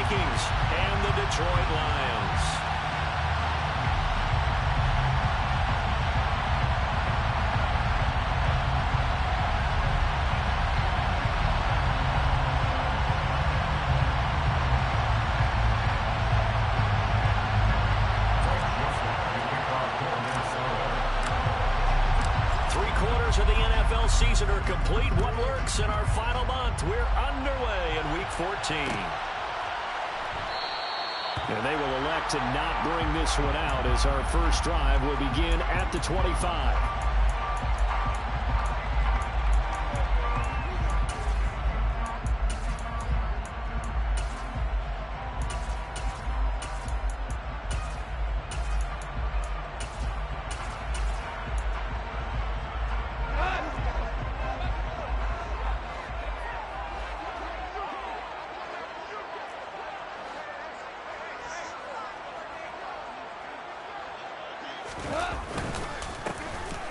Vikings and the Detroit Lions. Of the NFL season are complete. What lurks in our final month? We're underway in Week 14. And they will elect to not bring this one out as our first drive will begin at the 25.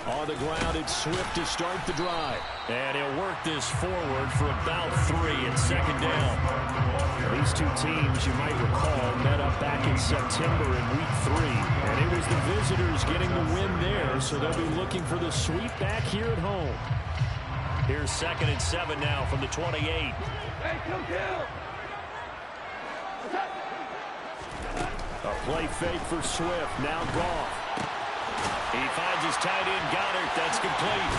On the ground, it's Swift to start the drive. And he'll work this forward for about 3 at second down. These two teams, you might recall, met up back in September in Week 3. And it was the visitors getting the win there, so they'll be looking for the sweep back here at home. Here's 2nd and 7 now from the 28. A play fake for Swift. Now Goff. He finds his tight end, Goddard. That's complete.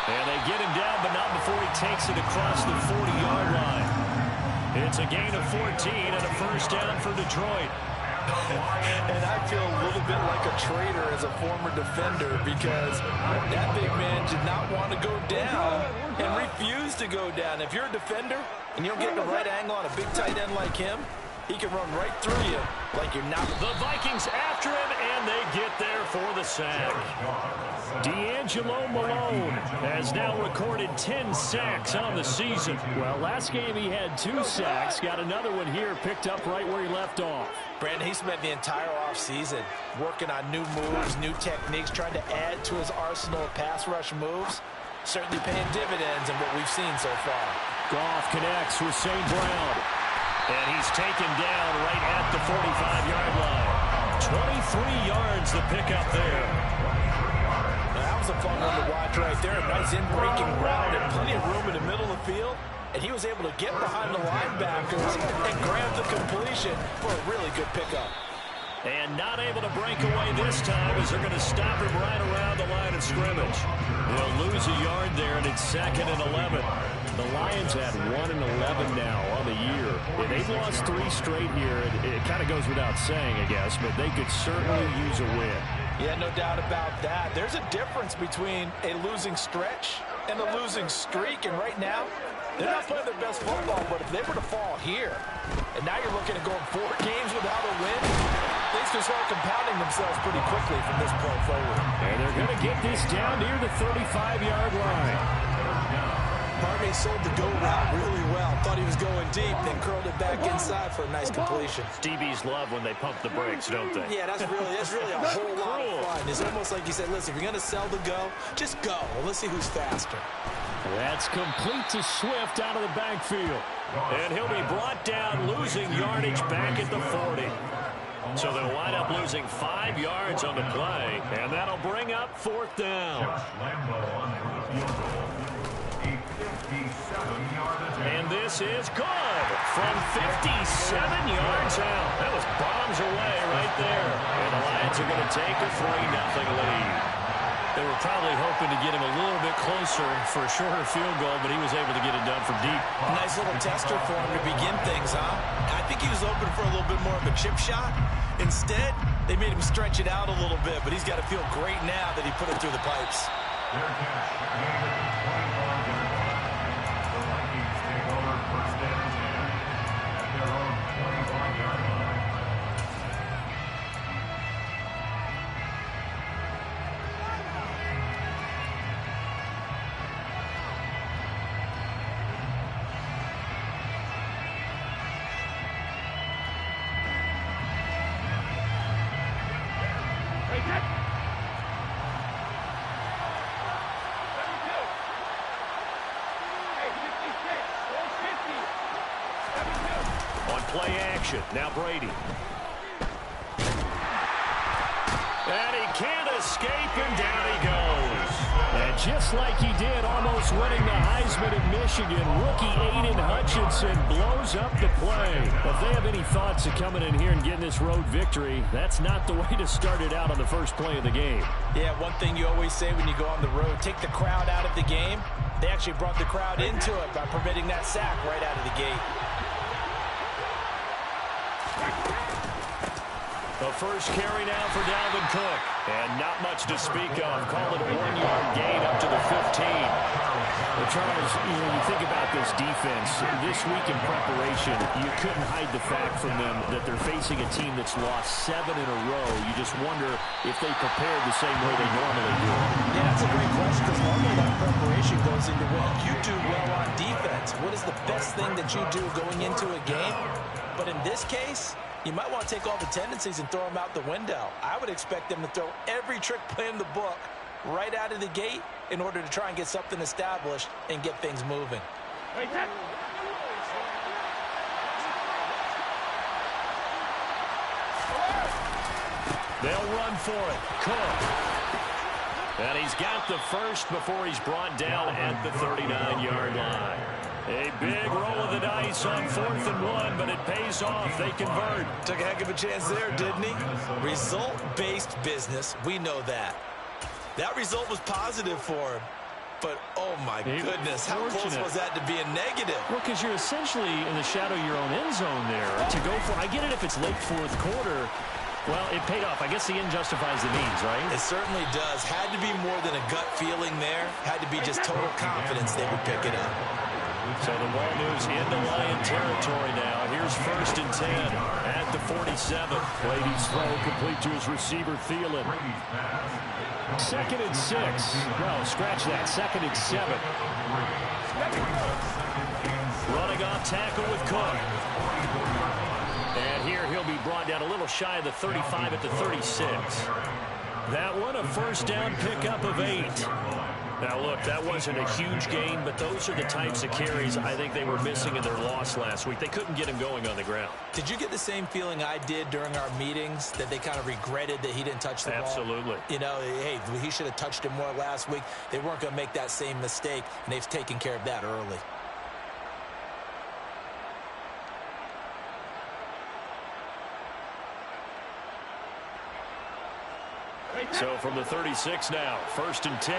And they get him down, but not before he takes it across the 40-yard line. It's a gain of 14 and a first down for Detroit. And I feel a little bit like a traitor as a former defender because that big man did not want to go down and refused to go down. If you're a defender and you don't get the right angle on a big tight end like him, he can run right through you like you're not. The Vikings after him, and they get there for the sack. D'Angelo Malone has now recorded 10 sacks on the season. Well, last game he had 2 sacks. Got another one here picked up right where he left off. Brandon, he spent the entire offseason working on new moves, new techniques, trying to add to his arsenal of pass rush moves. Certainly paying dividends in what we've seen so far. Goff connects with St. Brown. And he's taken down right at the 45-yard line. 23 yards the pickup there. Now, that was a fun one to watch right there. A nice in-breaking route and plenty of room in the middle of the field. And he was able to get behind the linebackers and grab the completion for a really good pickup. And not able to break away this time as they're going to stop him right around the line of scrimmage. They'll lose a yard there, and it's 2nd and 11. The Lions had 1 and 11 now on the year. They've lost 3 straight here. It kind of goes without saying, I guess, but they could certainly use a win. Yeah, no doubt about that. There's a difference between a losing stretch and a losing streak, and right now, they're not playing their best football, but if they were to fall here, and now you're looking at going 4 games without a win, things can start compounding themselves pretty quickly from this point forward. And they're going to get this down near the 35-yard line. Barney sold the go route really well. Thought he was going deep, then curled it back inside for a nice completion. DBs love when they pump the brakes, don't they? Yeah, that's really a whole lot of fun. It's almost like you said, listen, if you're going to sell the go, just go. Let's see who's faster. That's complete to Swift out of the backfield. And he'll be brought down, losing yardage back at the 40. So they'll wind up losing 5 yards on the play, and that'll bring up 4th down. And this is good from 57 yards out. That was bombs away right there. And the Lions are going to take a 3-0 lead. They were probably hoping to get him a little bit closer for a shorter field goal, but he was able to get it done from deep. Nice little tester for him to begin things, huh? I think he was hoping for a little bit more of a chip shot. Instead, they made him stretch it out a little bit, but he's got to feel great now that he put it through the pipes. On play action, now Brady. And he can't escape, and down he goes. And just like he did, almost winning the Heisman in Michigan, rookie Aiden Hutchinson blows up the play. If they have any thoughts of coming in here and getting this road victory, that's not the way to start it out on the first play of the game. Yeah, one thing you always say when you go on the road, take the crowd out of the game. They actually brought the crowd into it by permitting that sack right out of the gate. The first carry now for Dalvin Cook. And not much to speak of. Call it a 1-yard gain up to the 15. Well, Charles, you think about this defense. This week in preparation, you couldn't hide the fact from them that they're facing a team that's lost 7 in a row. You just wonder if they prepared the same way they normally do. Yeah, that's a great question because normally that preparation goes into what you do well on defense. What is the best thing that you do going into a game? But in this case, you might want to take all the tendencies and throw them out the window. I would expect them to throw every trick play in the book right out of the gate in order to try and get something established and get things moving. They'll run for it. Cook. And he's got the first before he's brought down at the 39-yard line. A big roll of the dice on 4th and 1, but it pays off. They convert. Took a heck of a chance there, didn't he? Result-based business, we know that. That result was positive for him. But, oh, my goodness, how close was that to being negative? Well, because you're essentially in the shadow of your own end zone there to go for. I get it if it's late 4th quarter. Well, it paid off. I guess the end justifies the means, right? It certainly does. Had to be more than a gut feeling there. Had to be just total confidence they would pick it up. So the ball moves into Lion territory now. Here's 1st and 10 at the 47. Brady's throw complete to his receiver, Thielen. 2nd and 6. No, scratch that. 2nd and 7. Running off tackle with Cook. And here he'll be brought down a little shy of the 35 at the 36. That one a first down pickup of 8. Now, look, that wasn't a huge gain, but those are the types of carries I think they were missing in their loss last week. They couldn't get him going on the ground. Did you get the same feeling I did during our meetings, that they kind of regretted that he didn't touch the ball? Absolutely. You know, hey, he should have touched it more last week. They weren't going to make that same mistake, and they've taken care of that early. So from the 36 now, 1st and 10.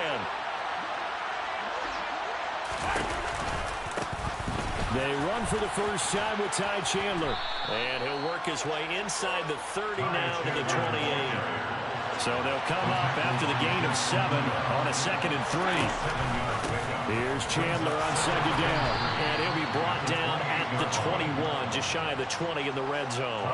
They run for the first time with Ty Chandler. And he'll work his way inside the 30 now to the 28. So they'll come up after the gain of 7 on a 2nd and 3. Here's Chandler on 2nd down. And he'll be brought down at the 21, just shy of the 20 in the red zone.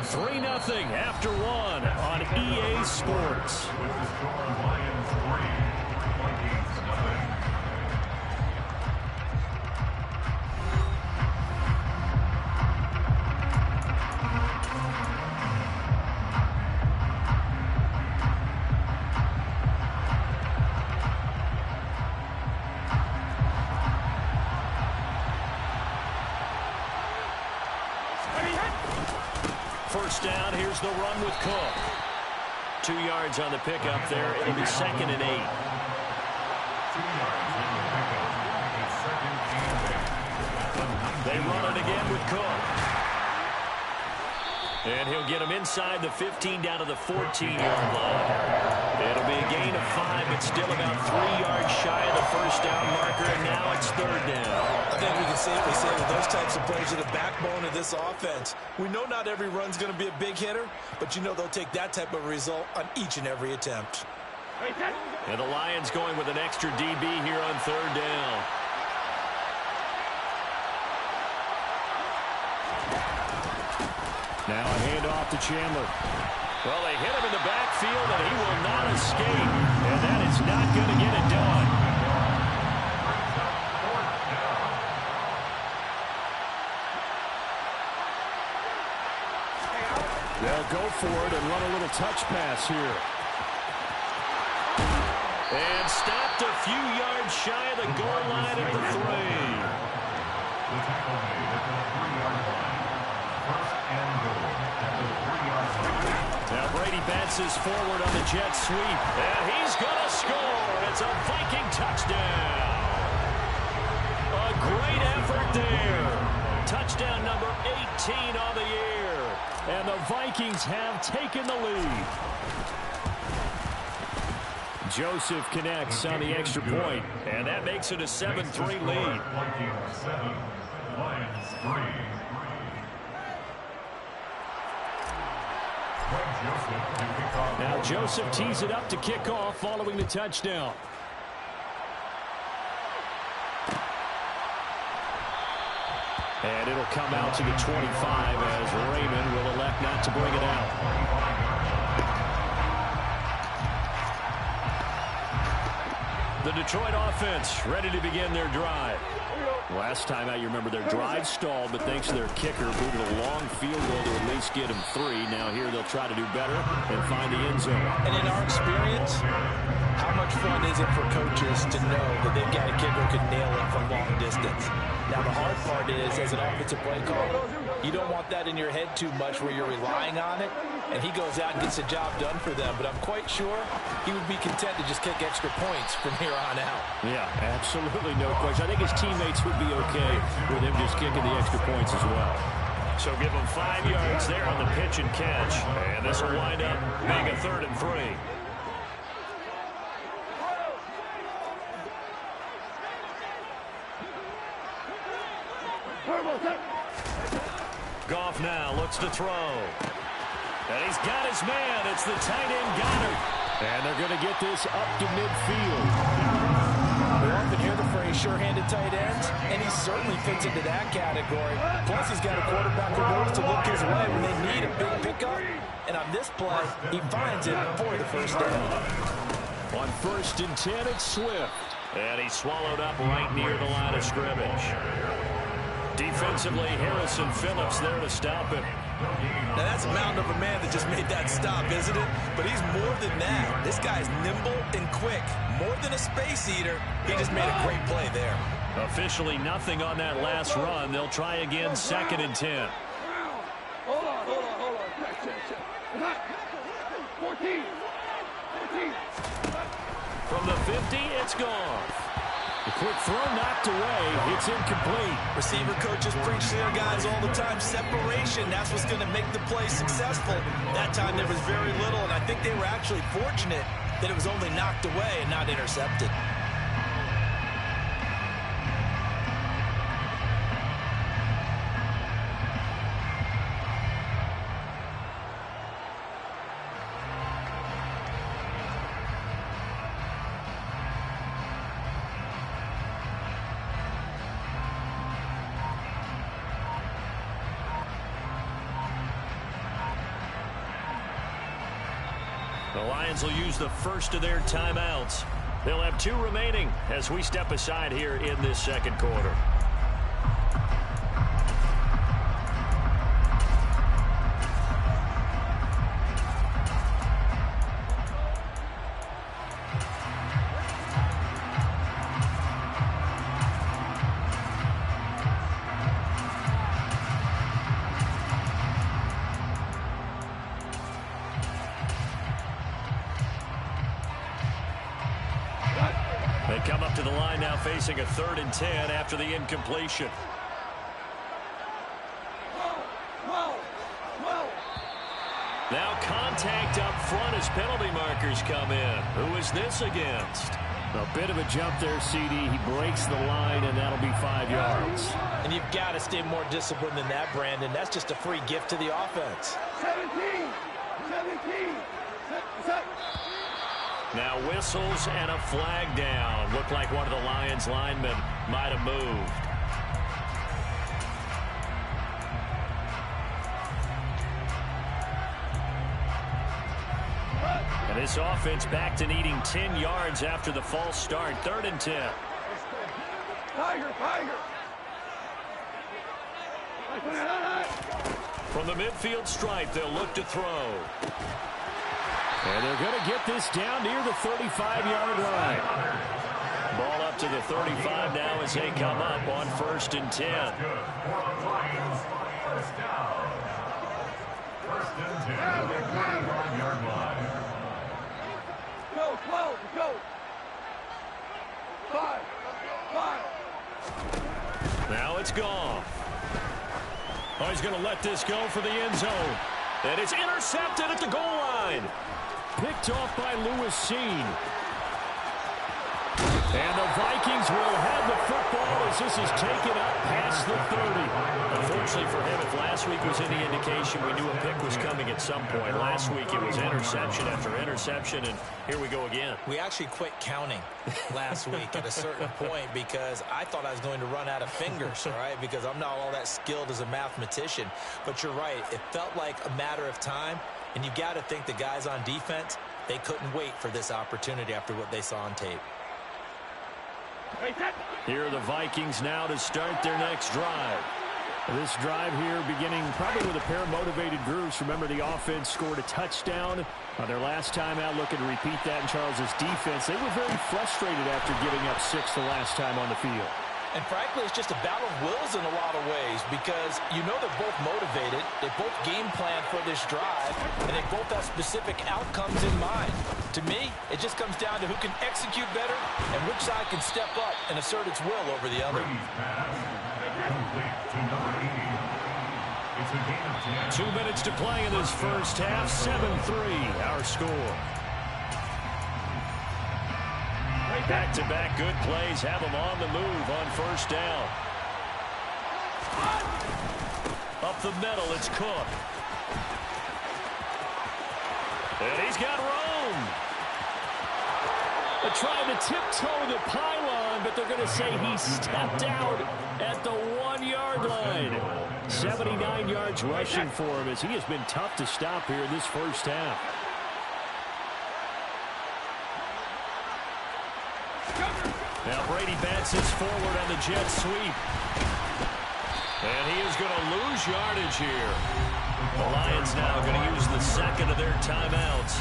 3-0 after 1 on EA Sports. First down, here's the run with Cook. 2 yards on the pickup there. It'll be 2nd and 8. They run it again with Cook. And he'll get him inside the 15 down to the 14-yard line. It'll be a gain of 5, but still about 3 yards shy of the first down marker, and now it's 3rd down. I think we can safely say that those types of plays are the backbone of this offense. We know not every run's going to be a big hitter, but you know they'll take that type of result on each and every attempt. And the Lions going with an extra DB here on 3rd down. Now a handoff to Chandler. Well, they hit him in the backfield, and he will not escape. And that is not going to get it done. They'll go for it and run a little touch pass here. And stopped a few yards shy of the goal line at the throw. Passes forward on the jet sweep. And he's going to score. It's a Viking touchdown. A great effort there. Touchdown number 18 on the year. And the Vikings have taken the lead. Joseph connects on the extra point, and that makes it a 7-3 lead. Vikings 7, Lions 3. Now Joseph tees it up to kick off following the touchdown. And it'll come out to the 25 as Raymond will elect not to bring it out. The Detroit offense ready to begin their drive. Last time out, you remember their drive stalled, but thanks to their kicker, booted a long field goal to at least get them 3. Now here they'll try to do better and find the end zone. And in our experience, how much fun is it for coaches to know that they've got a kicker who can nail it from long distance? Now the hard part is, as an offensive play caller, you don't want that in your head too much where you're relying on it, and he goes out and gets the job done for them. But I'm quite sure he would be content to just kick extra points from here on out. Yeah, absolutely no question. I think his teammates would be okay with him just kicking the extra points as well. So give him 5 yards there on the pitch and catch. And this will wind up being a 3rd and 3. Goff now looks to throw. And he's got his man. It's the tight end Goddard. And they're going to get this up to midfield. We often hear the phrase sure-handed tight ends, and he certainly fits into that category. Plus, he's got a quarterback who knows to look his way when they need a big pickup. And on this play, he finds it for the first down. On 1st and 10, it's Swift. And he's swallowed up right near the line of scrimmage. Defensively, Harrison Phillips there to stop him. Now, that's a mountain of a man that just made that stop, isn't it? But he's more than that. This guy's nimble and quick. More than a space eater, he just made a great play there. Officially nothing on that last run. They'll try again, 2nd and 10. Hold on. Check. 14. From the 50, it's gone. The quick throw knocked away. It's incomplete. Receiver coaches preach to their guys all the time. Separation, that's what's going to make the play successful. That time there was very little, and I think they were actually fortunate that it was only knocked away and not intercepted. The Lions will use the first of their timeouts. They'll have 2 remaining as we step aside here in this 2nd quarter. They come up to the line now facing a 3rd and 10 after the incompletion. Now contact up front as penalty markers come in. Who is this against? A bit of a jump there, CD. He breaks the line, and that'll be 5 yards. And you've got to stay more disciplined than that, Brandon. That's just a free gift to the offense. 17. Now whistles and a flag down. Looked like one of the Lions linemen might have moved. And this offense back to needing 10 yards after the false start. 3rd and 10. Tiger. From the midfield stripe, they'll look to throw. And they're going to get this down near the 35-yard line. Ball up to the 35 now as they come up on 1st and 10. First and 10 at the 45-yard line. Go, 12, go. 5. Now it's gone. Oh, he's going to let this go for the end zone. And it's intercepted at the goal line. Picked off by Lewis Cine. And the Vikings will have the football as this is taken up past the 30. Unfortunately for him, if last week was any indication, we knew a pick was coming at some point. Last week it was interception after interception, and here we go again. We actually quit counting last week at a certain point because I thought I was going to run out of fingers, all right, because I'm not all that skilled as a mathematician. But you're right. It felt like a matter of time, and you got to think the guys on defense, they couldn't wait for this opportunity after what they saw on tape. Here are the Vikings now to start their next drive. This drive here beginning probably with a pair of motivated groups. Remember, the offense scored a touchdown on their last time out, looking to repeat that in Charles's defense. They were very frustrated after giving up 6 the last time on the field. And frankly, it's just a battle of wills in a lot of ways because you know they're both motivated, they both game plan for this drive, and they both have specific outcomes in mind. To me, it just comes down to who can execute better and which side can step up and assert its will over the other. Complete to number 80. It's a gain of 10. 2 minutes to play in this first half. 7-3 our score. Back-to-back good plays have them on the move on first down. Up the middle, it's Cook. And he's got Rome. They're trying to tiptoe the pylon, but they're going to say he stepped out at the 1-yard line. 79 yards rushing for him as he has been tough to stop here in this first half. Now Brady bounces forward on the jet sweep. And he is going to lose yardage here. The Lions now going to use the second of their timeouts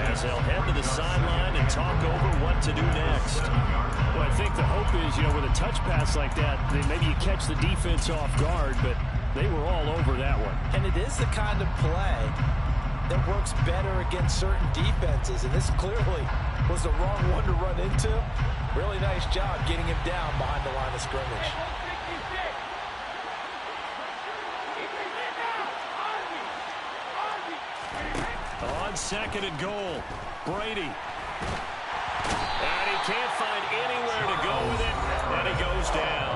as they'll head to the sideline and talk over what to do next. Well, I think the hope is, with a touch pass like that, then maybe you catch the defense off guard, but they were all over that one. And it is the kind of play that works better against certain defenses, and this clearly was the wrong one to run into. Really nice job getting him down behind the line of scrimmage. On second and goal, Brady. And he can't find anywhere to go with it, and he goes down.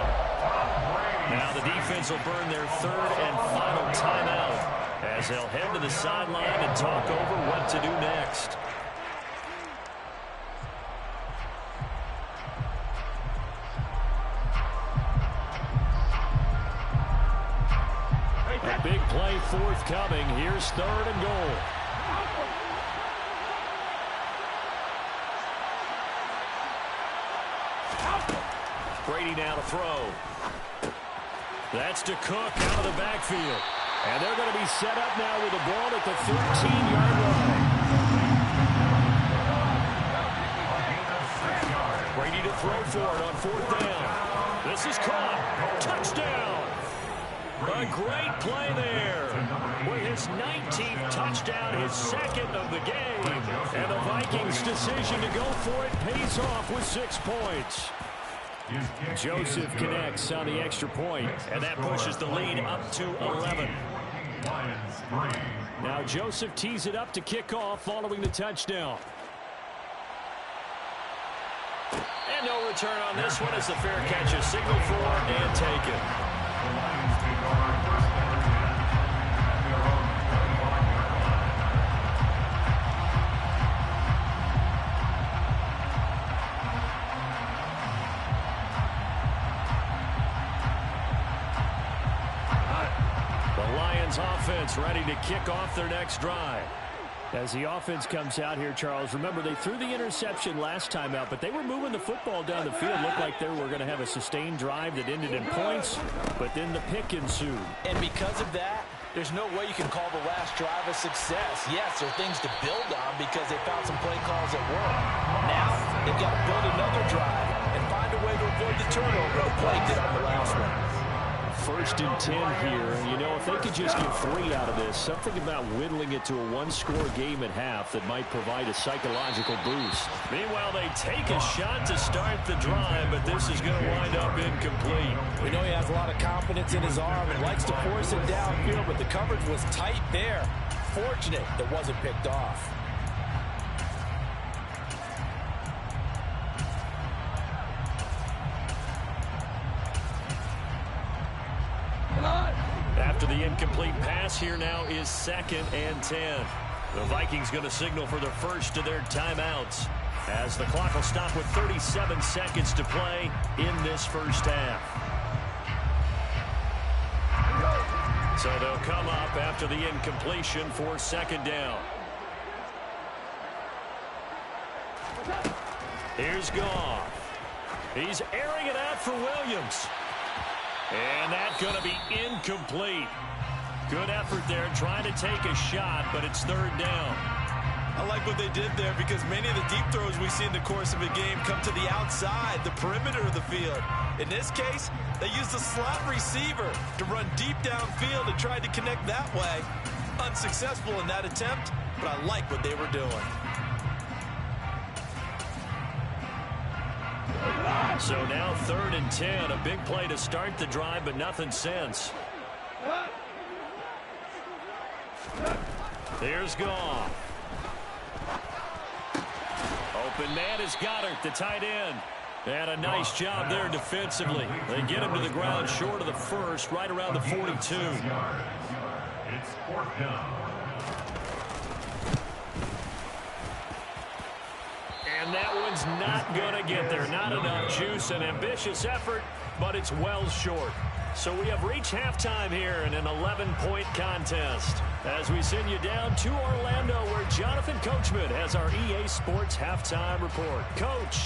Now the defense will burn their third and final timeout as they'll head to the sideline and talk over what to do next. A big play forthcoming. Here's third and goal. Brady now to throw. That's to Cook out of the backfield. And they're going to be set up now with the ball at the 13-yard line. Brady to throw for it on fourth down. This is caught. Touchdown. A great play there with his 19th touchdown, his second of the game. And the Vikings' decision to go for it pays off with 6 points. Joseph connects on the extra point, and that pushes the lead up to 11. Now Joseph tees it up to kick off following the touchdown. And no return on this one as the fair catch is signaled for and taken. Offense ready to kick off their next drive. As the offense comes out here, Charles, remember they threw the interception last time out, but they were moving the football down the field. Looked like they were going to have a sustained drive that ended in points, but then the pick ensued. And because of that, there's no way you can call the last drive a success. Yes, there are things to build on because they found some play calls that work. Now, they've got to build another drive and find a way to avoid the turnover the play did on the last one. 1st and 10 here. You know, if they could just get 3 out of this, something about whittling it to a one-score game at half that might provide a psychological boost. Meanwhile, they take a shot to start the drive, but this is going to wind up incomplete. We know he has a lot of confidence in his arm and likes to force it downfield, but the coverage was tight there. Fortunate that wasn't picked off. After the incomplete pass, here now is 2nd and 10. The Vikings going to signal for the first of their timeouts as the clock will stop with 37 seconds to play in this first half. So they'll come up after the incompletion for 2nd down. Here's Goff. He's airing it out for Williams. And that's going to be incomplete. Good effort there trying to take a shot, but it's 3rd down. I like what they did there because many of the deep throws we see in the course of a game come to the outside, the perimeter of the field. In this case, they used a slot receiver to run deep downfield and tried to connect that way. Unsuccessful in that attempt, but I like what they were doing. So now 3rd and 10, a big play to start the drive, but nothing since. Here's Goff. Open man is Goddard, the tight end. And a nice job there defensively. They get him to the ground short of the first, right around the 42. It's 4th down. And that one's not going to get there. Not enough juice. An ambitious effort, but it's well short. So we have reached halftime here in an 11-point contest. As we send you down to Orlando, where Jonathan Coachman has our EA Sports Halftime Report. Coach.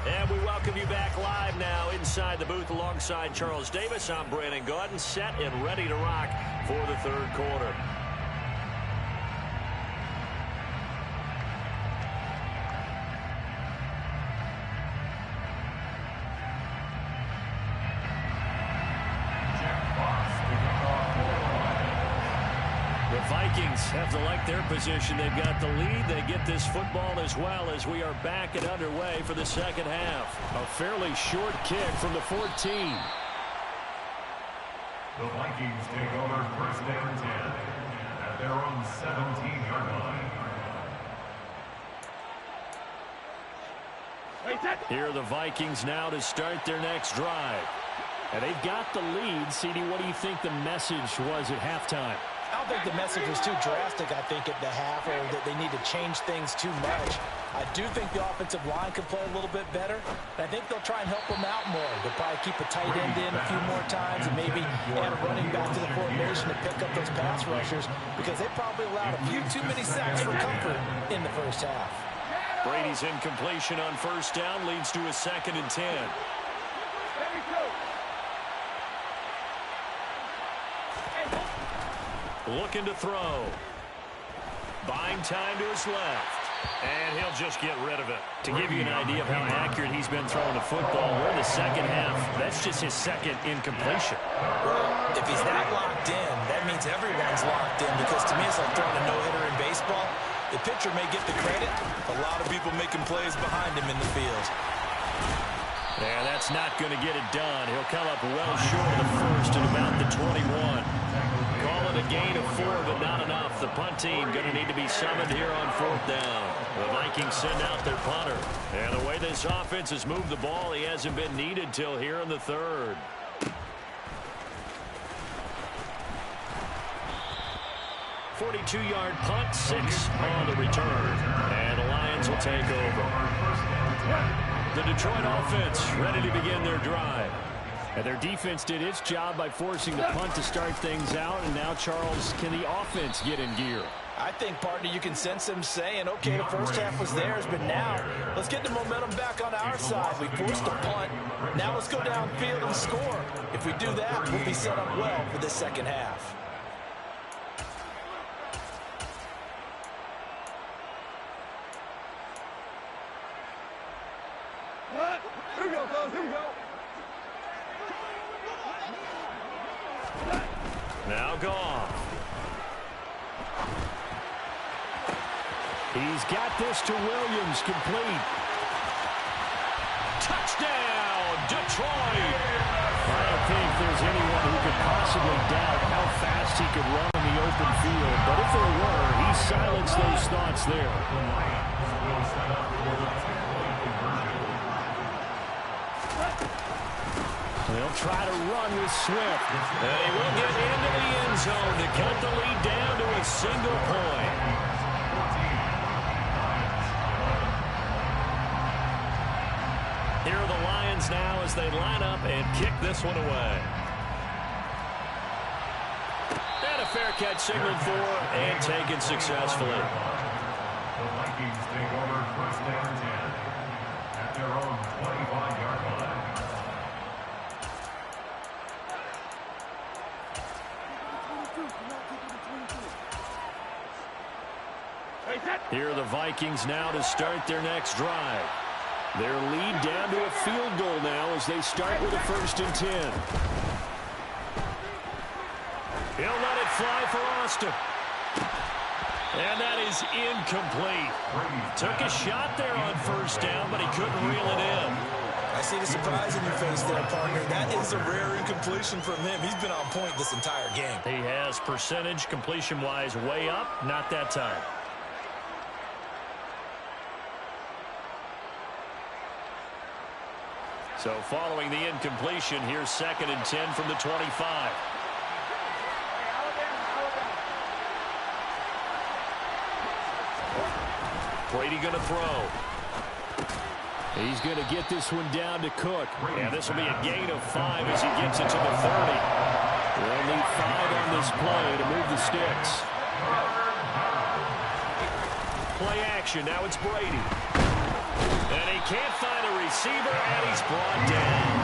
And we welcome you back live now inside the booth alongside Charles Davis. I'm Brandon Gaudin, set and ready to rock for the 3rd quarter. The Vikings have to like their position. They've got the lead. They get this football as well as we are back and underway for the 2nd half. A fairly short kick from the 14. The Vikings take over 1st and 10 at their own 17-yard line. Here are the Vikings now to start their next drive. And they've got the lead. CD, what do you think the message was at halftime? I don't think the message was too drastic, I think, at the half, or that they need to change things too much. I do think the offensive line could play a little bit better. And I think they'll try and help them out more. They'll probably keep a tight end in a few more times and maybe add a running back to the formation to pick up those pass rushers, because they probably allowed a few too many sacks for comfort in the first half. Brady's incompletion on 1st down leads to a 2nd and 10. Looking to throw. Buying time to his left. And he'll just get rid of it. To give you an idea of how accurate he's been throwing the football, we're in the 2nd half. That's just his 2nd incompletion. Well, if he's that locked in, that means everyone's locked in, because to me it's like throwing a no-hitter in baseball. The pitcher may get the credit. A lot of people making plays behind him in the field. And that's not going to get it done. He'll come up well short of the first at about the 21. Call it a gain of 4, but not enough. The punt team going to need to be summoned here on 4th down. The Vikings send out their punter. And the way this offense has moved the ball, he hasn't been needed till here in the 3rd. .42-yard punt, 6 on the return. And the Lions will take over. The Detroit offense ready to begin their drive. And their defense did its job by forcing the punt to start things out. And now, Charles, can the offense get in gear? I think, partner, you can sense them saying, okay, the first half was theirs, but now let's get the momentum back on our side. We forced a punt. Now let's go downfield and score. If we do that, we'll be set up well for the 2nd half. Here we go. Now Goff. He's got this to Williams, complete. Touchdown, Detroit. I don't think there's anyone who could possibly doubt how fast he could run in the open field. But if there were, he silenced those thoughts there. They'll try to run with Swift. And he will get into the end zone to cut the lead down to a single point. Here are the Lions now as they line up and kick this one away. And a fair catch signaled for and taken successfully. The Vikings take over first down 10 at their own 25-yard line. Here are the Vikings now to start their next drive. Their lead down to a field goal now as they start with a 1st and 10. He'll let it fly for Austin. And that is incomplete. Took a shot there on 1st down, but he couldn't reel it in. I see the surprise in your face there, partner. That is a rare incompletion from him. He's been on point this entire game. He has percentage completion-wise way up, not that time. So following the incompletion, here's 2nd and 10 from the 25. Brady going to throw. He's going to get this one down to Cook. And this will be a gain of 5 as he gets it to the 30. They'll need 5 on this play to move the sticks. Play action. Now it's Brady. And he can't find a receiver, and he's brought down.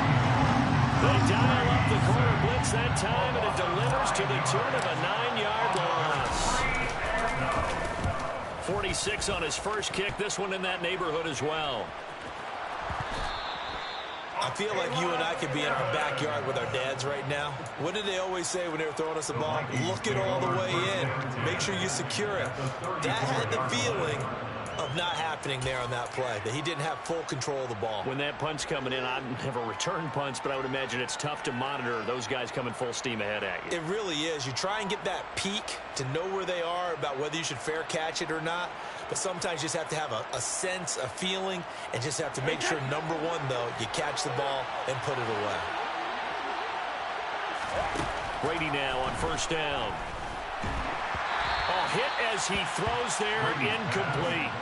They dial up the corner blitz that time, and it delivers to the tune of a 9-yard loss. 46 on his first kick. This one in that neighborhood as well. I feel like you and I could be in our backyard with our dads right now. What did they always say when they were throwing us the ball? Look it all the way in. Make sure you secure it. That had the feeling of not happening there on that play, that he didn't have full control of the ball. When that punt's coming in, I've never returned punts, but I would imagine it's tough to monitor those guys coming full steam ahead at you. It really is. You try and get that peek to know where they are, about whether you should fair catch it or not, but sometimes you just have to have a sense, a feeling, and just have to make sure, number one, though, you catch the ball and put it away. Brady now on 1st down. Hit as he throws there, incomplete.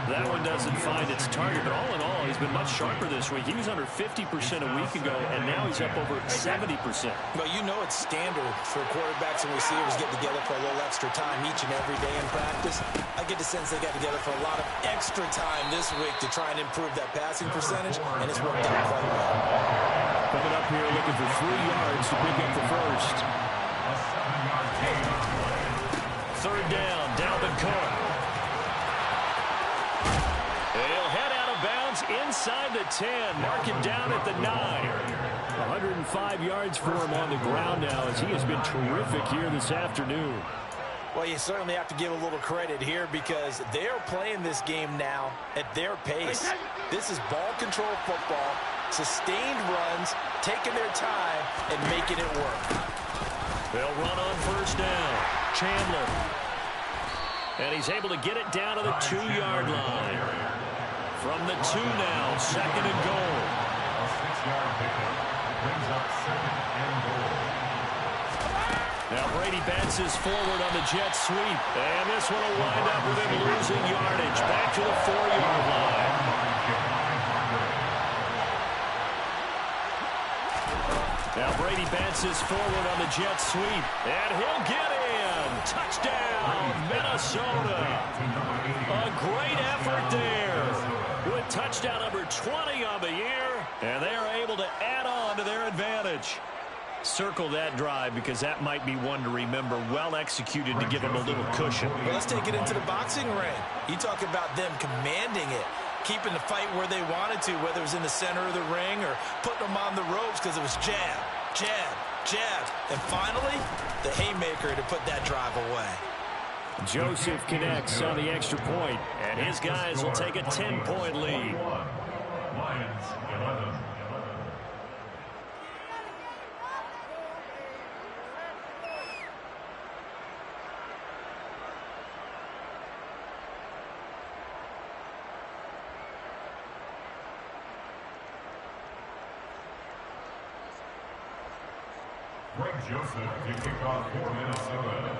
That one doesn't find its target, but all in all, he's been much sharper this week. He was under 50% a week ago, and now he's up over 70%. But you know it's standard for quarterbacks and receivers get together for a little extra time each and every day in practice. I get the sense they got together for a lot of extra time this week to try and improve that passing percentage, and it's worked out quite well. Coming up here looking for 3 yards to pick up the first. A 7-yard gain. 3rd down, Dalvin Cook. He'll head out of bounds inside the 10. Mark him down at the 9. 105 yards for him on the ground now as he has been terrific here this afternoon. Well, you certainly have to give a little credit here because they're playing this game now at their pace. This is ball control football, sustained runs, taking their time, and making it work. They'll run on 1st down. Chandler. And he's able to get it down to the 2-yard line. From the 2 now, 2nd and goal. A 6-yard pickup brings up 2nd and goal. Now Brady bounces forward on the jet sweep. And this one will wind up with him losing yardage. Back to the 4-yard line. Now Brady bounces forward on the jet sweep. And he'll get in. Touchdown, Minnesota. A great effort there. With touchdown number 20 on the year. And they are able to add on to their advantage. Circle that drive because that might be one to remember. Well executed to give them a little cushion. Well, let's take it into the boxing ring. You talk about them commanding it. keeping the fight where they wanted to, whether it was in the center of the ring or putting them on the ropes, because it was jab, jab, jab. And finally, the haymaker to put that drive away. Joseph connects on the extra point, and his guys will take a 10-point lead. Lions 11. Greg Joseph to kick off for Minnesota.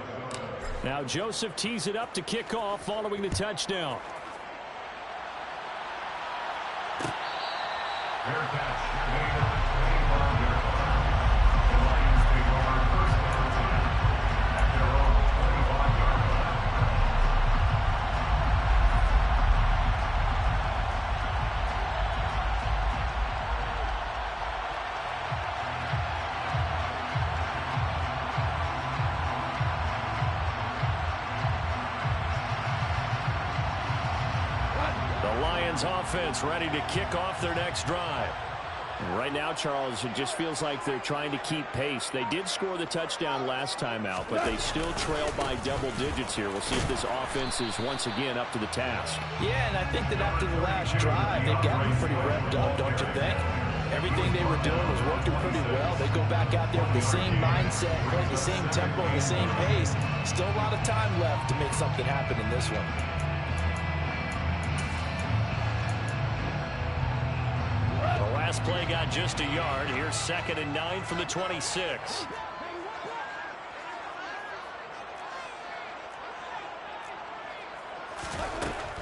Now Joseph tees it up to kick off following the touchdown. Fair catch made at the 25-yard line. The Lions take over first down 10 at their own 25-yard line. Offense ready to kick off their next drive. Right now, Charles, it just feels like they're trying to keep pace. They did score the touchdown last time out, but they still trail by double digits here. We'll see if this offense is once again up to the task. Yeah, and I think that after the last drive, they've got them pretty revved up, don't you think? Everything they were doing was working pretty well. They go back out there with the same mindset, play the same tempo, the same pace. Still a lot of time left to make something happen in this one. Last play got just a yard. Here's 2nd and 9 from the 26.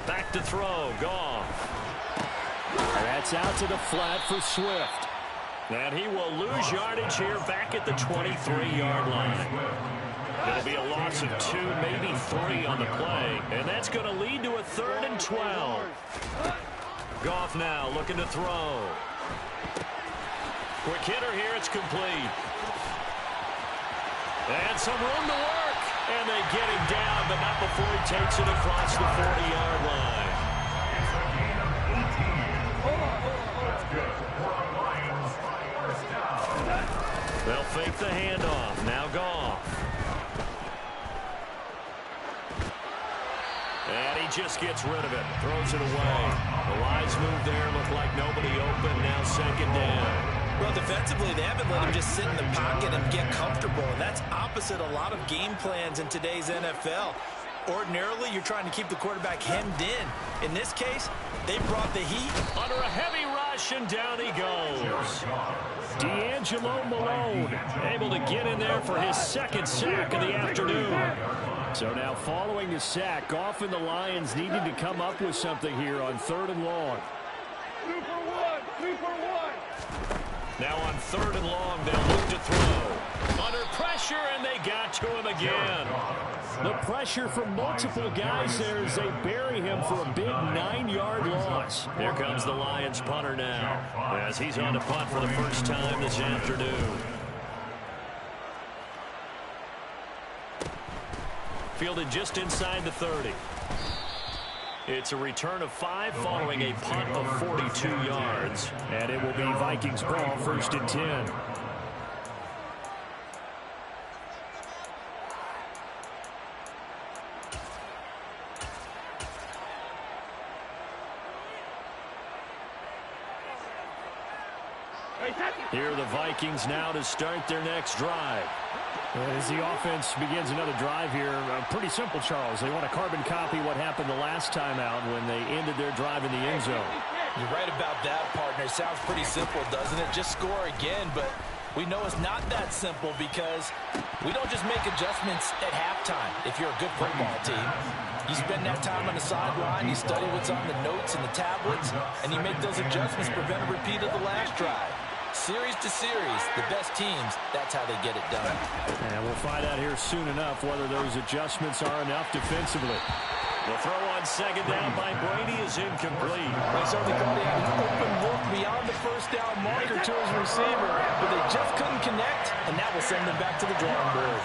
Back to throw. Goff. That's out to the flat for Swift. And he will lose yardage here back at the 23-yard line. It'll be a loss of 2, maybe 3 on the play. And that's going to lead to a 3rd and 12. Goff now looking to throw. Quick hitter here, it's complete. And some room to work. And they get him down, but not before he takes it across the 40-yard line. It's a gain of 18. That's good for the Lions. First down. They'll fake the handoff. Now Goff. And he just gets rid of it. Throws it away. The lines move there. Look like nobody open. Now 2nd down. Well, defensively, they haven't let him just sit in the pocket and get comfortable. And that's opposite a lot of game plans in today's NFL. Ordinarily, you're trying to keep the quarterback hemmed in. In this case, they brought the heat. Under a heavy rush, and down he goes. D'Angelo Malone able to get in there for his 2nd sack of the afternoon. So now following the sack, Goff and the Lions needing to come up with something here on 3rd and long. 2 for 1, 2 for 1. Now on 3rd and long, they'll look to throw. Under pressure, and they got to him again. The pressure from multiple guys there as they bury him for a big 9-yard loss. Here comes the Lions punter now, as he's on to punt for the first time this afternoon. Fielded just inside the 30. It's a return of 5 following a punt of 42 yards. And it will be Vikings ball, 1st and 10. Here are the Vikings now to start their next drive. As the offense begins another drive here, pretty simple, Charles. They want to carbon copy what happened the last time out when they ended their drive in the end zone. You're right about that, partner. Sounds pretty simple, doesn't it? Just score again, but we know it's not that simple because we don't just make adjustments at halftime if you're a good football team. You spend that time on the sideline, you study what's on the notes and the tablets, and you make those adjustments, prevent a repeat of the last drive. Series to series, the best teams, that's how they get it done. And we'll find out here soon enough whether those adjustments are enough defensively. The throw on 2nd down by Brady is incomplete. They certainly thought he had an open look beyond the first down marker to his receiver, but they just couldn't connect, and that will send them back to the drawing board.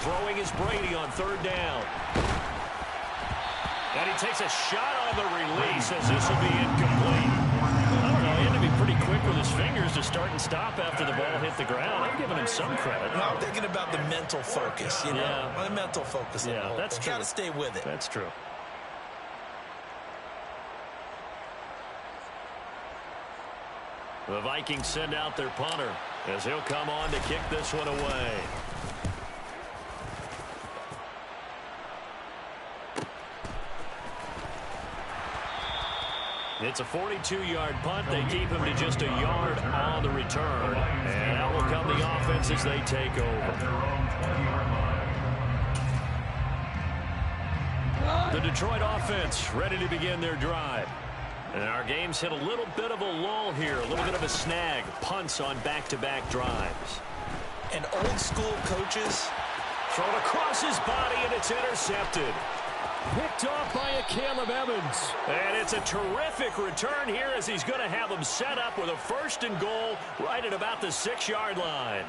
Throwing is Brady on 3rd down. And he takes a shot on the release as this will be incomplete. I don't know, he had to be pretty quick with his fingers to start and stop after the ball hit the ground. I'm giving him some credit. No, I'm thinking about the mental focus, you know. Yeah. The mental focus. Yeah, that's true. Got to stay with it. That's true. The Vikings send out their punter as he'll come on to kick this one away. It's a 42-yard punt. They keep him to just a yard on the return. And out will come the offense as they take over. The Detroit offense ready to begin their drive. And our game's hit a little bit of a lull here, a little bit of a snag. Punts on back-to-back drives. And old school coaches. Thrown across his body, and it's intercepted. Picked off by a Caleb Evans. And it's a terrific return here as he's going to have them set up with a 1st and goal right at about the 6-yard line.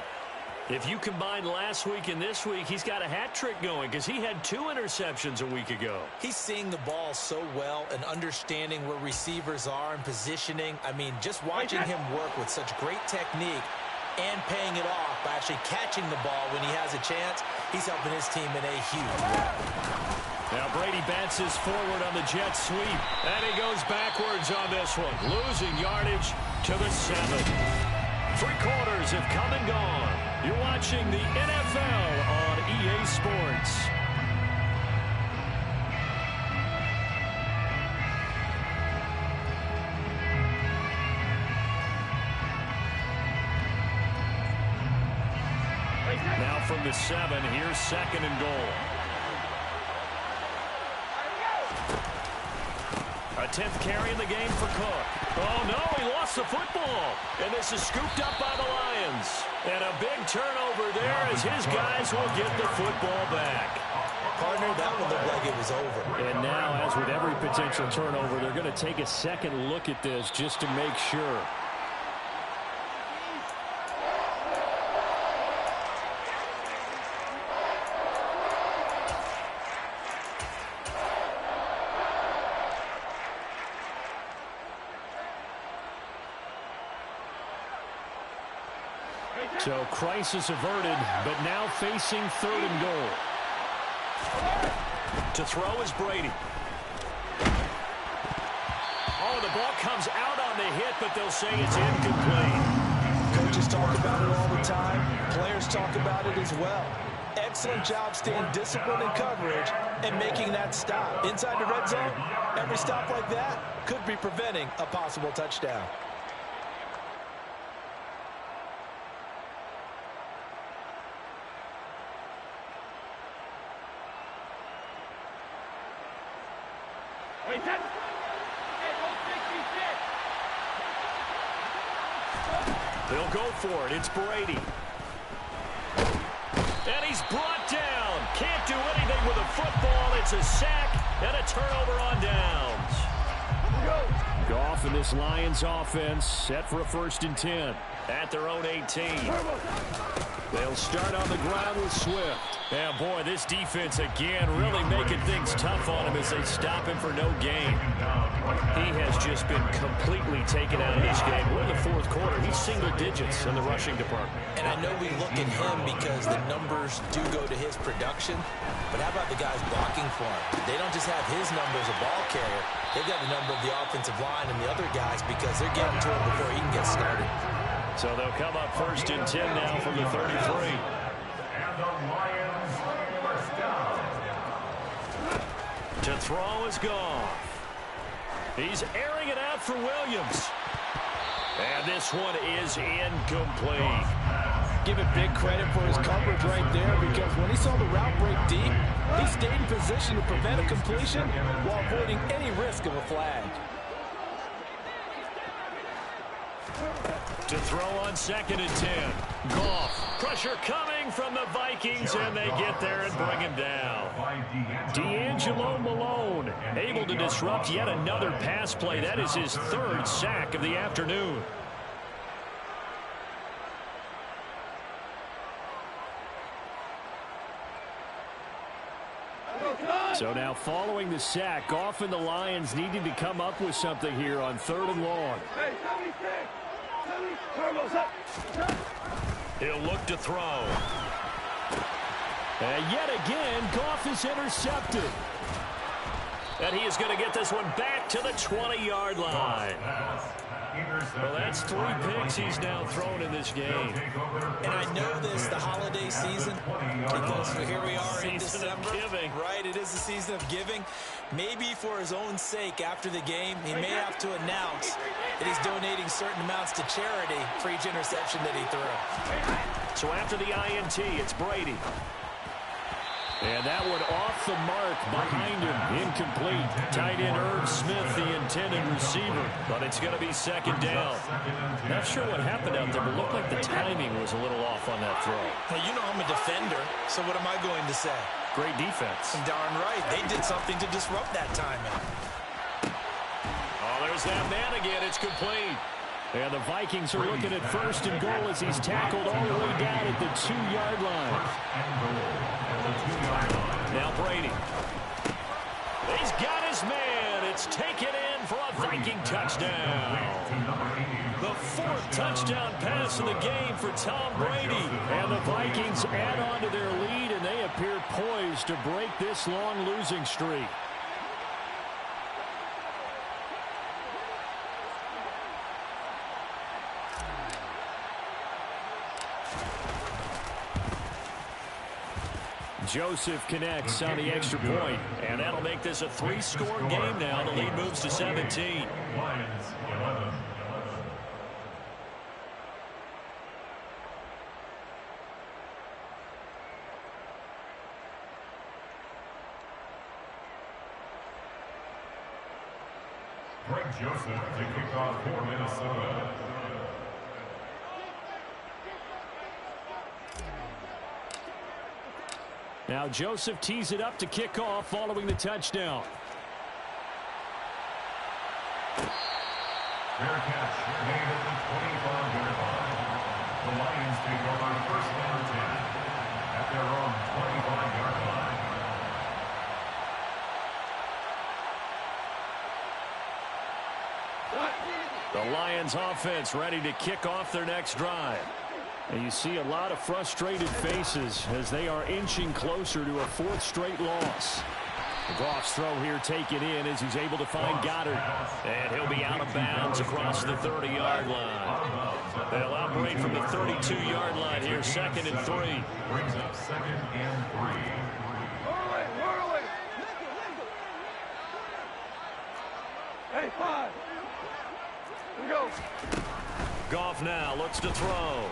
If you combine last week and this week, he's got a hat trick going because he had 2 interceptions a week ago. He's seeing the ball so well and understanding where receivers are and positioning. I mean, just watching him work with such great technique and paying it off by actually catching the ball when he has a chance, he's helping his team in a huge way. Now Brady bounces forward on the jet sweep, and he goes backwards on this one, losing yardage to the 7. 3 quarters have come and gone. You're watching the NFL on EA Sports. Now from the 7, here's 2nd and goal. A 10th carry in the game for Cook. Oh, no, he lost the football. And this is scooped up by the Lions. And a big turnover there as his guys will get the football back. Partner, that one looked like it was over. And now, as with every potential turnover, they're going to take a second look at this just to make sure. So crisis averted, but now facing 3rd and goal. To throw is Brady. Oh, the ball comes out on the hit, but they'll say it's incomplete. Coaches talk about it all the time. Players talk about it as well. Excellent job staying disciplined in coverage and making that stop. Inside the red zone, every stop like that could be preventing a possible touchdown. They'll go for it. It's Brady. And he's brought down. Can't do anything with a football. It's a sack and a turnover on downs. Goff and this Lions offense set for a 1st and 10. At their own 18. They'll start on the ground with Swift. And boy, this defense again really making things tough on him as they stop him for no gain. He has just been completely taken out of this game. We're in the 4th quarter. He's single digits in the rushing department. And I know we look at him because the numbers do go to his production. But how about the guys blocking for him? They don't just have his number as a ball carrier. They've got the number of the offensive line and the other guys because they're getting to him before he can get started. So they'll come up 1st and 10 now from the 33. And the Lions first down. To throw is Goff. He's airing it out for Williams. And this one is incomplete. Give it big credit for his coverage right there because when he saw the route break deep, he stayed in position to prevent a completion while avoiding any risk of a flag. To throw on 2nd and 10. Goff. Pressure coming from the Vikings, and they get there and bring him down. D'Angelo Malone able to disrupt yet another pass play. That is his 3rd sack of the afternoon. So now following the sack, Goff and the Lions needing to come up with something here on 3rd and long. He'll look to throw. And yet again, Goff is intercepted. And he is going to get this one back to the 20-yard line. Well, that's 3 picks he's now thrown in this game. And I know this, the holiday season, because here we are in December. Right, it is the season of giving. Maybe for his own sake after the game, he may have to announce that he's donating certain amounts to charity for each interception that he threw. So after the INT, it's Brady. And that one off the mark behind him. Incomplete. Tight end Irv Smith, the intended receiver. But it's going to be 2nd down. Not sure what happened out there, but looked like the timing was a little off on that throw. Now, you know I'm a defender, so what am I going to say? Great defense. Darn right. They did something to disrupt that timing. Oh, there's that man again. It's complete. And the Vikings are looking at 1st and goal as he's tackled all the way down at the 2-yard line. Now Brady. He's got his man. It's taken in for a Viking touchdown. The 4th touchdown pass of the game for Tom Brady. And the Vikings add on to their lead, and they appear poised to break this long losing streak. Joseph connects on the extra point. And that'll make this a 3-score game now. The lead moves to 17. Lions 11. Greg Joseph to kick off for Minnesota. Now Joseph tees it up to kick off following the touchdown. Fair catch made at the 25-yard line. The Lions take over 1st and 10 at their own 25-yard line. The Lions offense ready to kick off their next drive. And you see a lot of frustrated faces as they are inching closer to a 4th straight loss. Goff's throw here taken in as he's able to find Goddard. And he'll be out of bounds across the 30-yard line. They'll operate from the 32-yard line here, 2nd and 3. Brings up 2nd and 3. Whirling. Hey, 5. Here we go. Goff now looks to throw.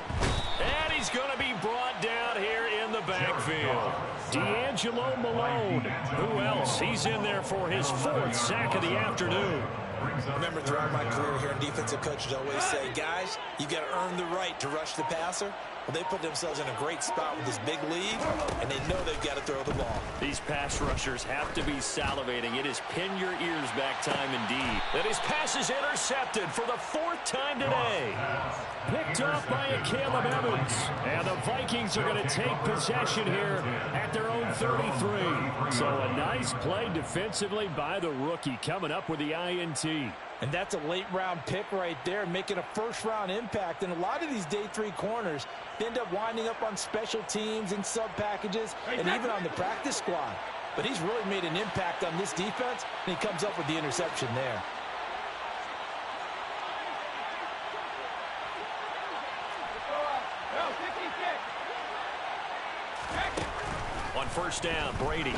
And he's going to be brought down here in the backfield. D'Angelo Malone. Who else? He's in there for his 4th sack of the afternoon. Remember, throughout my career here in defensive coaches always say, guys, you got to earn the right to rush the passer. Well, they put themselves in a great spot with this big lead, and they know they've got to throw the ball. These pass rushers have to be salivating. It is pin your ears back time indeed. And his pass is intercepted for the 4th time today. Picked off by a Caleb Evans. And the Vikings are going to take possession here at their own 33. So a nice play defensively by the rookie coming up with the INT. And that's a late-round pick right there, making a first-round impact. And a lot of these day 3 corners end up winding up on special teams and sub-packages and even on the practice squad. But he's really made an impact on this defense, and he comes up with the interception there. On 1st down, Brady.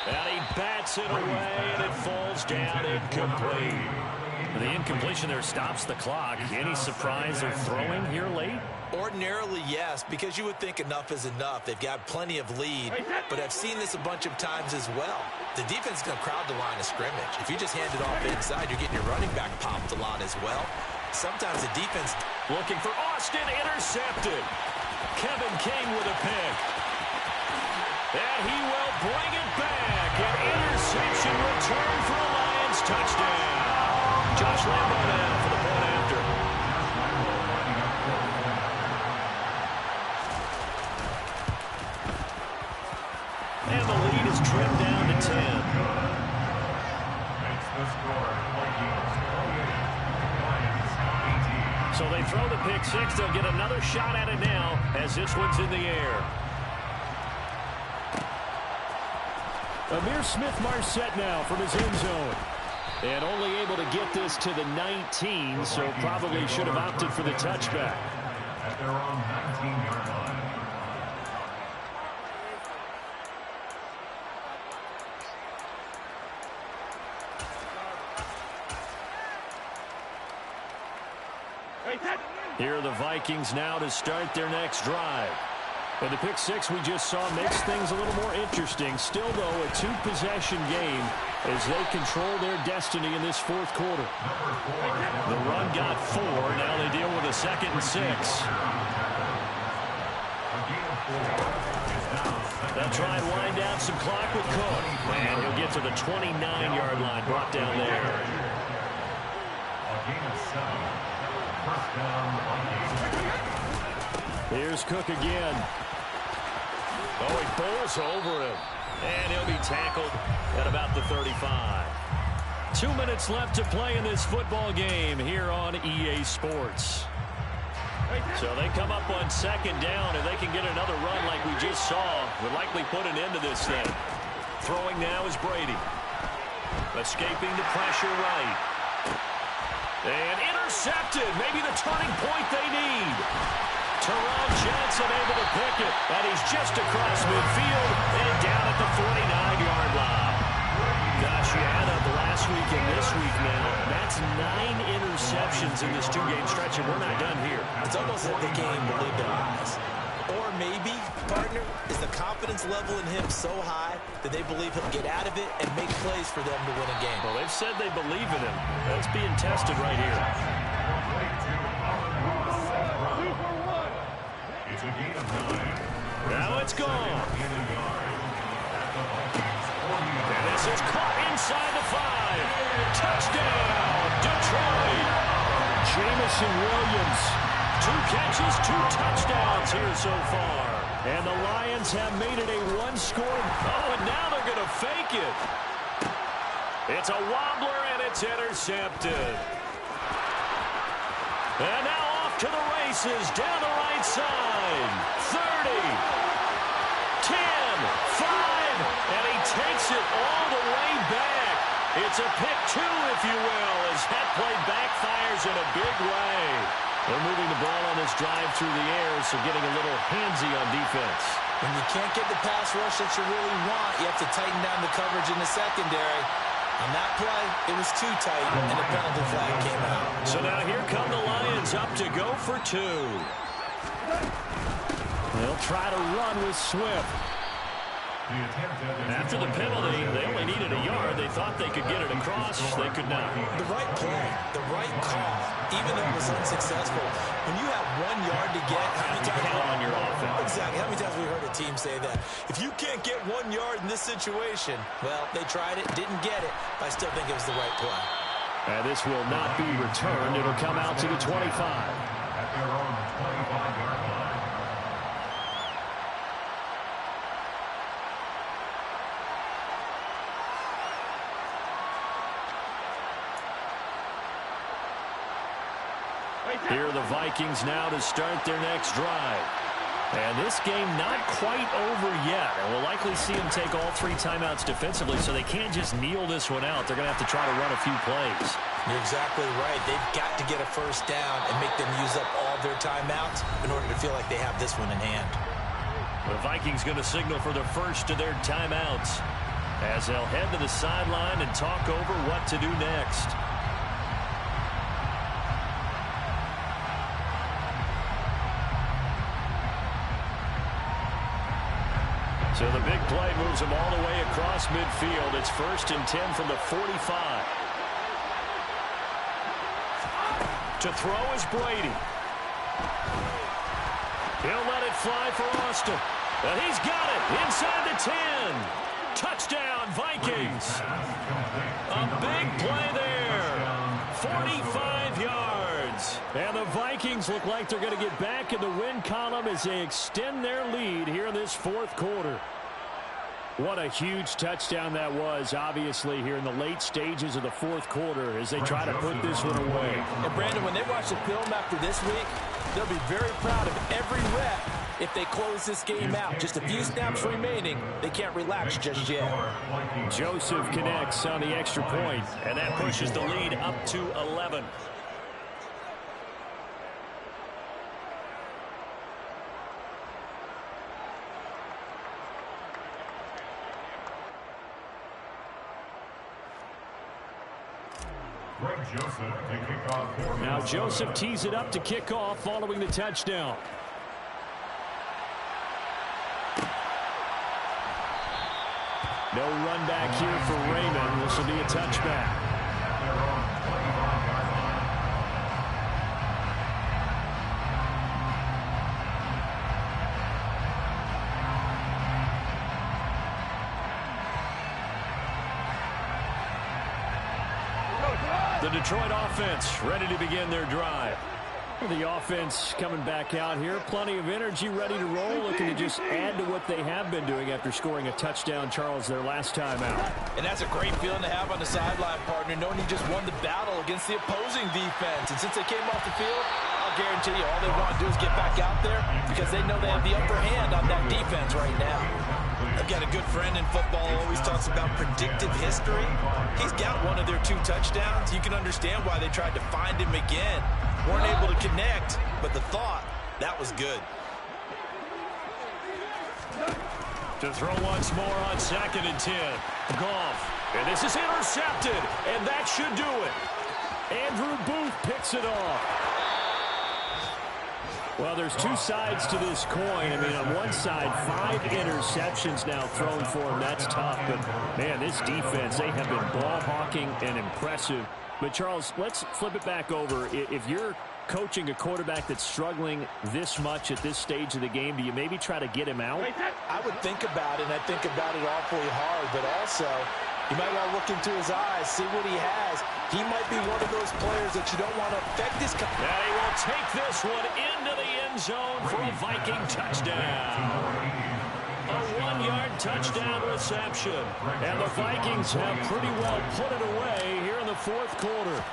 And he bats it away, and it falls down incomplete. The incompletion there stops the clock. Any surprise they're throwing here late? Ordinarily, yes, because you would think enough is enough. They've got plenty of lead, but I've seen this a bunch of times as well. The defense is going to crowd the line of scrimmage. If you just hand it off inside, you're getting your running back popped a lot as well. Sometimes the defense... Looking for Austin, intercepted. Kevin King with a pick. And he will bring it back. An interception return for a Lions touchdown. Josh Lambo now for the point after. 10. Makes the score. Vikings 28, Lions 18. So they throw the pick six. They'll get another shot at it now as this one's in the air. Amir Smith-Marset now from his end zone. And only able to get this to the 19, so probably should have opted for the touchback. At their own 19-yard line. Here are the Vikings now to start their next drive. And the pick six we just saw makes things a little more interesting. Still, though, a two-possession game as they control their destiny in this fourth quarter. The run got 4. Now they deal with a 2nd and 6. They'll try and wind down some clock with Cook. And he'll get to the 29-yard line, brought down there. A gain of 7. First down, Vikings. Here's Cook again. Oh, he bowls over him. And he'll be tackled at about the 35. 2 minutes left to play in this football game here on EA Sports. So they come up on 2nd down. If they can get another run like we just saw, would likely put an end to this thing. Throwing now is Brady. Escaping the pressure right. And intercepted. Maybe the turning point they need. Teron Johnson able to pick it. And he's just across midfield and down at the 49-yard line. Gosh, you add up last week and this week now. That's 9 interceptions in this two-game stretch, and we're not done here. It's almost like the game believed their eyes. Or maybe, partner, is the confidence level in him so high that they believe he'll get out of it and make plays for them to win a game. Well, they've said they believe in him. That's being tested right here. It's a gain of 9. Now it's gone. And this is caught inside the 5. Touchdown, Detroit. Jameson Williams. 2 catches, 2 touchdowns here so far. And the Lions have made it a one-score. Oh, and now they're going to fake it. It's a wobbler, and it's intercepted. And now off to the races down the right side. 30, 10, 5, and he takes it all the way back. It's a pick 2, if you will, as that play backfires in a big way. They're moving the ball on this drive through the air, so getting a little handsy on defense. When you can't get the pass rush that you really want, you have to tighten down the coverage in the secondary. On that play, it was too tight, and the penalty flag came out. So now here come the Lions up to go for 2. They'll try to run with Swift. After the penalty, they only needed a yard. They thought they could get it across. They could not. The right play, the right call, even though it was unsuccessful. When you have 1 yard to get, how many times count on your offense? Exactly. How many times have we heard a team say that? If you can't get 1 yard in this situation, well, they tried it, didn't get it, but I still think it was the right play. And this will not be returned. It'll come out to the 25. At their own 25-yard line. Here are the Vikings now to start their next drive. And this game not quite over yet. And we'll likely see them take all 3 timeouts defensively, so they can't just kneel this one out. They're going to have to try to run a few plays. You're exactly right. They've got to get a first down and make them use up all their timeouts in order to feel like they have this one in hand. The Vikings going to signal for the first of their timeouts as they'll head to the sideline and talk over what to do next. So the big play moves them all the way across midfield. It's 1st and 10 from the 45. To throw is Brady. He'll let it fly for Austin. And he's got it inside the 10. Touchdown, Vikings. A big play there. 45 yards. And the Vikings look like they're going to get back in the win column as they extend their lead here in this fourth quarter. What a huge touchdown that was, obviously, here in the late stages of the fourth quarter as they try to put this one away. And, Brandon, when they watch the film after this week, they'll be very proud of every rep if they close this game out. Just a few snaps remaining. They can't relax just yet. Joseph connects on the extra point, and that pushes the lead up to 11. Now Joseph tees it up to kick off following the touchdown. No run back here for Raymond. This will be a touchback. The Detroit offense ready to begin their drive. The offense coming back out here. Plenty of energy, ready to roll, looking to just add to what they have been doing after scoring a touchdown, Charles, their last time out. And that's a great feeling to have on the sideline, partner, knowing you just won the battle against the opposing defense. And since they came off the field, I'll guarantee you all they want to do is get back out there because they know they have the upper hand on that defense right now. I've got a good friend in football who always talks about predictive history. He's got one of their 2 touchdowns. You can understand why they tried to find him again. Weren't able to connect, but the thought, that was good. To throw once more on 2nd and 10. Goff. And this is intercepted, and that should do it. Andrew Booth picks it off. Well, there's 2 sides to this coin. I mean, on one side, 5 interceptions now thrown for him. That's tough. But, man, this defense, they have been ball hawking and impressive. But, Charles, let's flip it back over. If you're coaching a quarterback that's struggling this much at this stage of the game, do you maybe try to get him out? I would think about it, and I think about it awfully hard. But also, you might want to look into his eyes, see what he has. He might be one of those players that you don't want to affect his... And he will take this one into the end zone for a Viking touchdown. A 1-yard touchdown reception. And the Vikings have pretty well put it away here in the fourth quarter.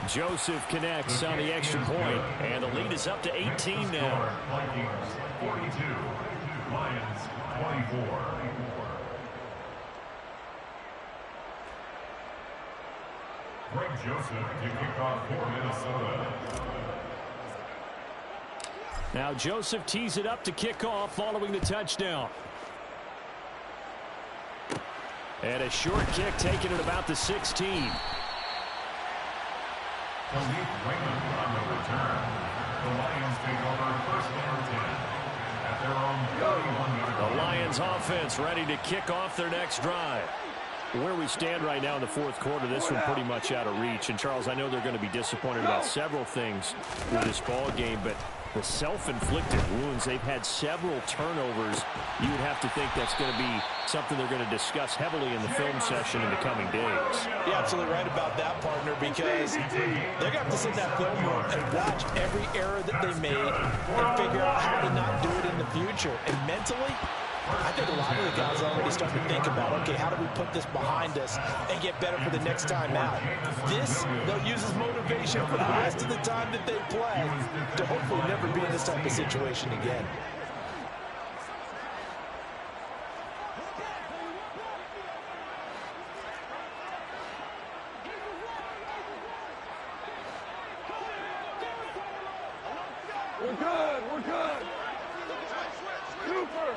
Joseph connects on the extra point, and the lead is up to 18 now. Vikings 42, Lions 24. Greg Joseph to kick off for Minnesota. Now Joseph tees it up to kick off following the touchdown. And a short kick taken at about the 16. Khalif Raymond on the return. The Lions take over 1st and 10 at their own 31-yard line. The Lions offense ready to kick off their next drive. Where we stand right now in the fourth quarter, this one pretty much out of reach. And, Charles, I know they're going to be disappointed about several things with this ball game, but the self-inflicted wounds, they've had several turnovers. You would have to think that's going to be something they're going to discuss heavily in the film session in the coming days. You're absolutely right about that, partner, because they're going to have to sit in that film room and watch every error that they made and figure out how to not do it in the future. And mentally, I think a lot of the guys are already starting to think about, okay, how do we put this behind us and get better for the next time out? This, they'll use as motivation for the rest of the time that they play to hopefully never be in this type of situation again. We're good. We're good. Super.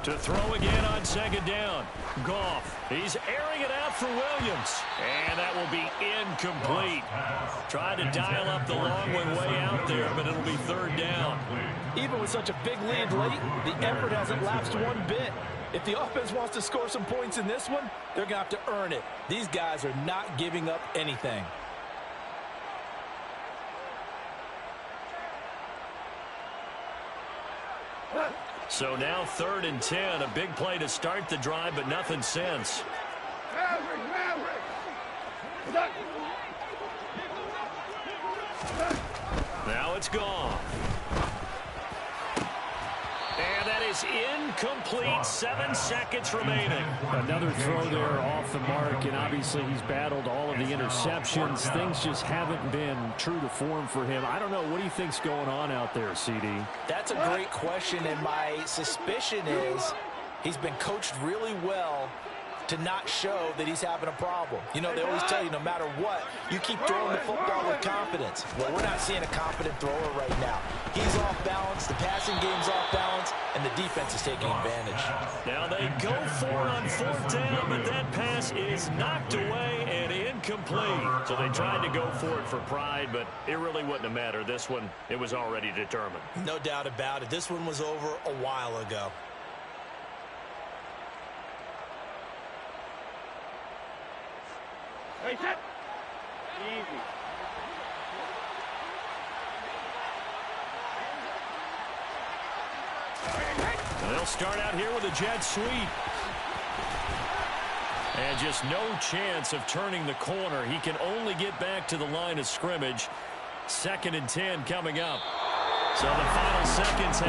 To throw again on 2nd down. Goff. He's airing it out for Williams. And that will be incomplete. Tried to dial up the long one way out there, but it'll be 3rd down. Even with such a big lead late, the effort hasn't lapsed one bit. If the offense wants to score some points in this one, they're going to have to earn it. These guys are not giving up anything. So now 3rd and 10. A big play to start the drive, but nothing since. Maverick. Now it's gone. is incomplete. 7 seconds remaining. Another throw there off the mark, and obviously he's battled all of the interceptions. Things just haven't been true to form for him. I don't know. What do you think's going on out there, CD? That's a great question, and my suspicion is he's been coached really well to not show that he's having a problem. You know, they always tell you no matter what, you keep throwing the football with confidence. Well, we're not seeing a confident thrower right now. He's off balance, the passing game's off balance, and the defense is taking advantage. Now they go for it on 4th down, but that pass is knocked away and incomplete. So they tried to go for it for pride, but it really wouldn't have mattered. This one, it was already determined. No doubt about it. This one was over a while ago. Hey, set. Easy. And they'll start out here with a jet sweep. And just no chance of turning the corner. He can only get back to the line of scrimmage. 2nd and 10 coming up. So the final seconds